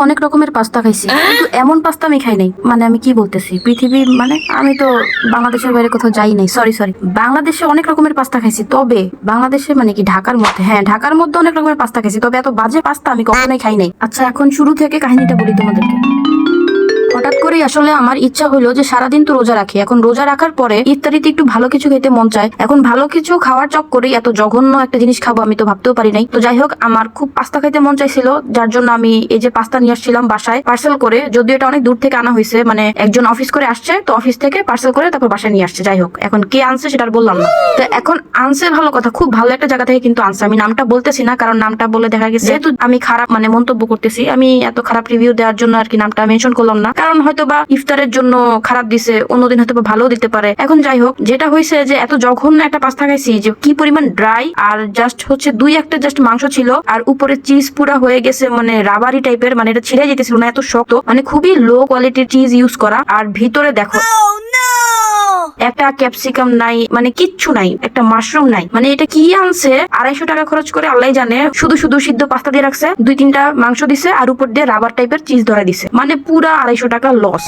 অনেক রকমের পাস্তা খাইছি, কিন্তু এমন পাস্তা আমি খাই নাই। মানে আমি কি বলতেছি, পৃথিবী মানে আমি তো বাংলাদেশের বাইরে কোথাও যাই নাই। সরি, বাংলাদেশে অনেক রকমের পাস্তা খাইছি, তবে বাংলাদেশে মানে কি ঢাকার মধ্যে, হ্যাঁ ঢাকার মধ্যে অনেক রকমের পাস্তা খাইছি, তবে এত বাজে পাস্তা আমি কখনোই খাই নাই। আচ্ছা, এখন শুরু থেকে কাহিনীটা বলি তোমাদেরকে। হঠাৎ করেই আসলে আমার ইচ্ছা হলো যে সারাদিন তো রোজা রাখি, এখন রোজা রাখার পরে ইফতারিতে একটু ভালো কিছু খেতে মন চায়। এখন ভালো কিছু খাওয়ার চক্করেই এত জঘন্য একটা জিনিস খাবো আমি তো ভাবতেও পারি নাই। তো যাই হোক, আমার খুব পাস্তা খাইতে মন চাইছিল, যার জন্য আমি এই যে পাস্তা নিয়ে আসছিলাম বাসায় পার্সেল করে। যদিও এটা অনেক দূর থেকে আনা হয়েছে, মানে একজন অফিস করে আসছে, তো অফিস থেকে পার্সেল করে তারপর বাসায় নিয়ে আসছে। যাই হোক, এখন কে আনছে সেটা আর বললাম না। তো এখন আনছে ভালো কথা, খুব ভালো একটা জায়গা থেকে কিন্তু আনছে। আমি নামটা বলতেছি না, কারণ নামটা বলে দেখা গেছে যেহেতু আমি খারাপ মানে মন্তব্য করতেছি, আমি এত খারাপ রিভিউ দেওয়ার জন্য আর কি নামটা মেনশন করলাম না, কারণ হয়তো বা ইফতারের জন্য খারাপ দিছে, অন্যদিন হয়তো ভালো দিতে পারে। এখন যাই হোক, যেটা হয়েছে যে এত জঘন্য একটা পাস্তা খাইছি যে কি পরিমাণ ড্রাই, আর জাস্ট হচ্ছে দুই একটা জাস্ট মাংস ছিল, আর উপরে চিজ পুরা হয়ে গেছে মানে রাবারি টাইপের, মানে এটা ছিঁড়ে যেতেছিল না, এত শক্ত, মানে খুবই লো কোয়ালিটির চিজ ইউজ করা। আর ভিতরে দেখো একটা ক্যাপসিকাম নাই, মানে কিচ্ছু নাই, একটা মাশরুম নাই। মানে এটা কি আনছে 250 টাকা খরচ করে, আল্লাহ জানে। শুধু শুধু সিদ্ধ পাস্তা দিয়ে রাখছে, 2-3টা মাংস দিছে, আর উপর দিয়ে রাবার টাইপের চিজ ধরে দিছে, মানে পুরা 250 টাকা লস।